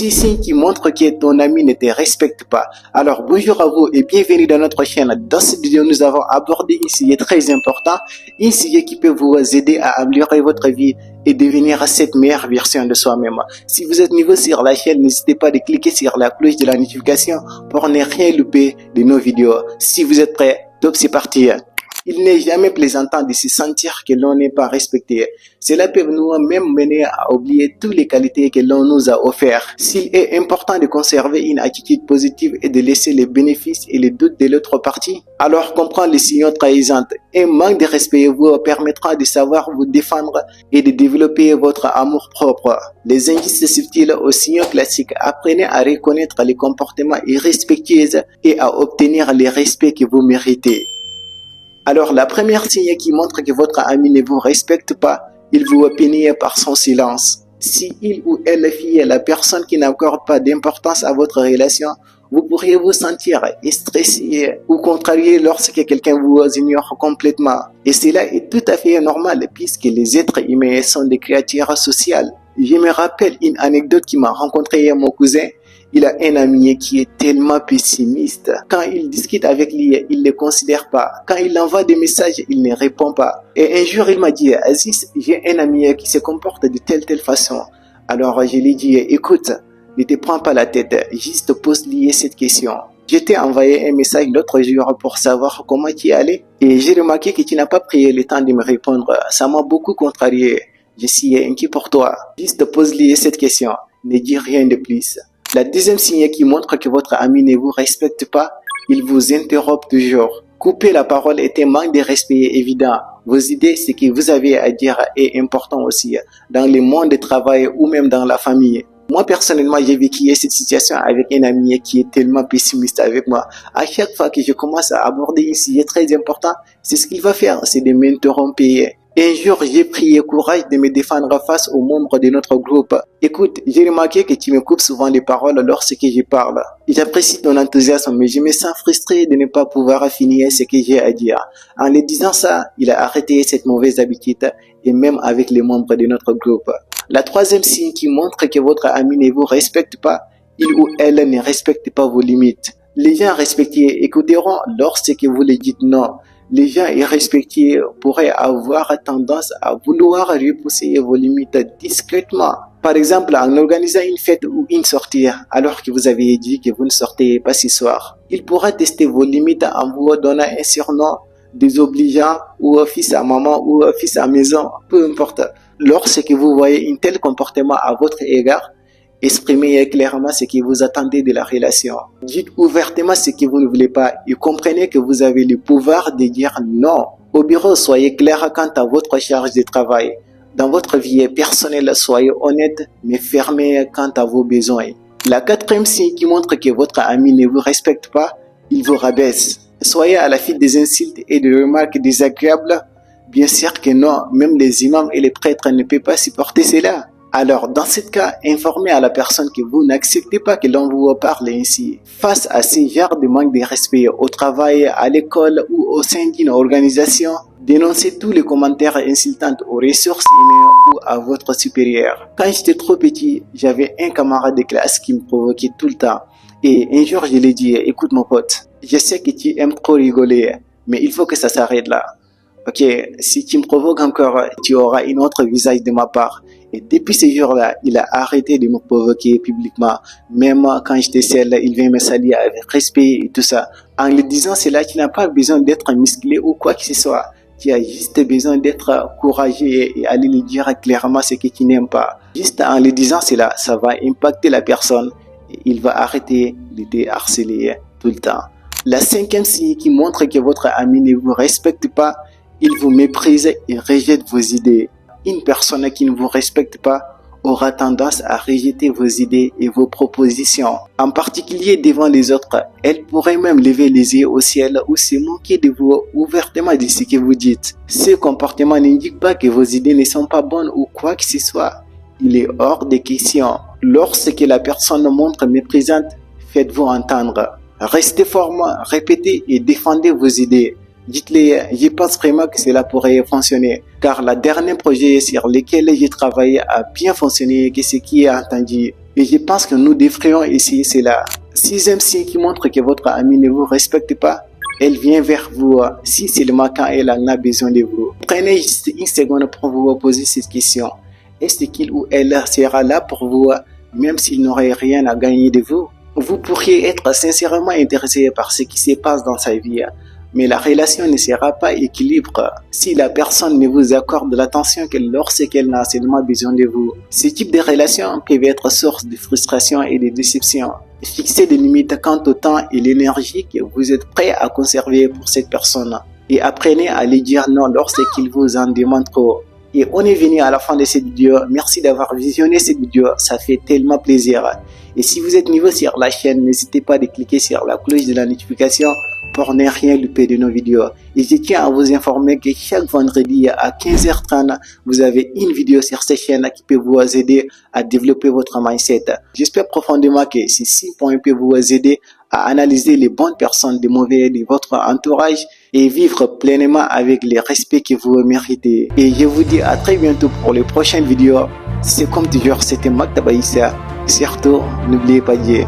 6 signes qui montrent que ton ami ne te respecte pas. Alors bonjour à vous et bienvenue dans notre chaîne. Dans cette vidéo, nous avons abordé un sujet très important, un sujet qui peut vous aider à améliorer votre vie et devenir cette meilleure version de soi-même. Si vous êtes nouveau sur la chaîne, n'hésitez pas à cliquer sur la cloche de la notification pour ne rien louper de nos vidéos. Si vous êtes prêts, donc c'est parti. Il n'est jamais plaisantant de se sentir que l'on n'est pas respecté. Cela peut nous même mener à oublier toutes les qualités que l'on nous a offertes. S'il est important de conserver une attitude positive et de laisser les bénéfices et les doutes de l'autre partie, alors comprendre les signaux trahissants. Un manque de respect vous permettra de savoir vous défendre et de développer votre amour propre. Les indices subtils aux signaux classiques. Apprenez à reconnaître les comportements irrespectueux et à obtenir le respect que vous méritez. Alors, la première signe qui montre que votre ami ne vous respecte pas, il vous punit par son silence. Si il ou elle est la personne qui n'accorde pas d'importance à votre relation, vous pourriez vous sentir stressé ou contrarié lorsque quelqu'un vous ignore complètement. Et cela est tout à fait normal puisque les êtres humains sont des créatures sociales. Je me rappelle une anecdote qui m'a rencontré mon cousin. Il a un ami qui est tellement pessimiste. Quand il discute avec lui, il ne le considère pas. Quand il envoie des messages, il ne répond pas. Et un jour, il m'a dit, Aziz, j'ai un ami qui se comporte de telle façon. Alors, je lui ai dit, écoute, ne te prends pas la tête, juste pose-lui cette question. Je t'ai envoyé un message l'autre jour pour savoir comment tu es allé. Et j'ai remarqué que tu n'as pas pris le temps de me répondre. Ça m'a beaucoup contrarié. Je suis inquiet pour toi. Juste pose-lui cette question. Ne dis rien de plus. La deuxième signe qui montre que votre ami ne vous respecte pas, il vous interrompt toujours. Couper la parole est un manque de respect évident. Vos idées, ce que vous avez à dire est important aussi, dans le monde de travail ou même dans la famille. Moi, personnellement, j'ai vécu cette situation avec un ami qui est tellement pessimiste avec moi. À chaque fois que je commence à aborder un sujet très important, c'est ce qu'il va faire, c'est de m'interrompre. Un jour, j'ai pris le courage de me défendre face aux membres de notre groupe. Écoute, j'ai remarqué que tu me coupes souvent les paroles lorsque je parle. J'apprécie ton enthousiasme, mais je me sens frustré de ne pas pouvoir finir ce que j'ai à dire. En le disant ça, il a arrêté cette mauvaise habitude, et même avec les membres de notre groupe. La troisième signe qui montre que votre ami ne vous respecte pas, il ou elle ne respecte pas vos limites. Les gens respectés écouteront lorsque vous les dites non. Les gens irrespectueux pourraient avoir tendance à vouloir repousser vos limites discrètement. Par exemple, en organisant une fête ou une sortie, alors que vous avez dit que vous ne sortez pas ce soir. Il pourra tester vos limites en vous donnant un surnom désobligeant ou fils à maman ou fils à maison, peu importe. Lorsque vous voyez un tel comportement à votre égard, exprimez clairement ce que vous attendez de la relation. Dites ouvertement ce que vous ne voulez pas et comprenez que vous avez le pouvoir de dire non. Au bureau, soyez clair quant à votre charge de travail. Dans votre vie personnelle, soyez honnête mais fermé quant à vos besoins. La quatrième signe qui montre que votre ami ne vous respecte pas, il vous rabaisse. Soyez à la file des insultes et des remarques désagréables. Bien sûr que non, même les imams et les prêtres ne peuvent pas supporter cela. Alors, dans ce cas, informez à la personne que vous n'acceptez pas que l'on vous parle ainsi. Face à ce genre de manque de respect au travail, à l'école ou au sein d'une organisation, dénoncez tous les commentaires insultants aux ressources humaines ou à votre supérieur. Quand j'étais trop petit, j'avais un camarade de classe qui me provoquait tout le temps. Et un jour, je lui ai dit, écoute mon pote, je sais que tu aimes trop rigoler, mais il faut que ça s'arrête là. Ok, si tu me provoques encore, tu auras un autre visage de ma part. Et depuis ce jour-là, il a arrêté de me provoquer publiquement. Même quand j'étais seul, il vient me saluer avec respect et tout ça. En le disant cela, tu n'as pas besoin d'être musclé ou quoi que ce soit. Tu as juste besoin d'être courageux et aller lui dire clairement ce que tu n'aimes pas. Juste en le disant cela, ça va impacter la personne et il va arrêter de te harceler tout le temps. La cinquième signe qui montre que votre ami ne vous respecte pas, il vous méprise et rejette vos idées. Une personne qui ne vous respecte pas aura tendance à rejeter vos idées et vos propositions. En particulier devant les autres, elle pourrait même lever les yeux au ciel ou se moquer de vous ouvertement de ce que vous dites. Ce comportement n'indique pas que vos idées ne sont pas bonnes ou quoi que ce soit. Il est hors de question. Lorsque la personne montre méprisante, faites-vous entendre. Restez ferme, répétez et défendez vos idées. Dites-les, je pense vraiment que cela pourrait fonctionner, car le dernier projet sur lequel j'ai travaillé a bien fonctionné que ce qui est entendu. Et je pense que nous devrions essayer cela. Sixième signe qui montre que votre ami ne vous respecte pas, elle vient vers vous si seulement quand elle en a besoin de vous. Prenez juste une seconde pour vous poser cette question. Est-ce qu'il ou elle sera là pour vous même s'il n'aurait rien à gagner de vous? Vous pourriez être sincèrement intéressé par ce qui se passe dans sa vie, mais la relation ne sera pas équilibrée si la personne ne vous accorde l'attention qu'elle lorsqu'elle n'a seulement besoin de vous. Ce type de relation peut être source de frustration et de déception. Fixez des limites quant au temps et l'énergie que vous êtes prêt à conserver pour cette personne et apprenez à lui dire non lorsqu'il vous en demande trop. Et on est venu à la fin de cette vidéo. Merci d'avoir visionné cette vidéo, ça fait tellement plaisir. Et si vous êtes nouveau sur la chaîne, n'hésitez pas à cliquer sur la cloche de la notification pour ne rien louper de nos vidéos. Et je tiens à vous informer que chaque vendredi à 15h30, vous avez une vidéo sur cette chaîne qui peut vous aider à développer votre mindset. J'espère profondément que ces 6 points peuvent vous aider à analyser les bonnes personnes de mauvais de votre entourage et vivre pleinement avec le respect que vous méritez. Et je vous dis à très bientôt pour les prochaines vidéos. C'est comme toujours, c'était Maktaba Issa. Surtout, n'oubliez pas Dieu.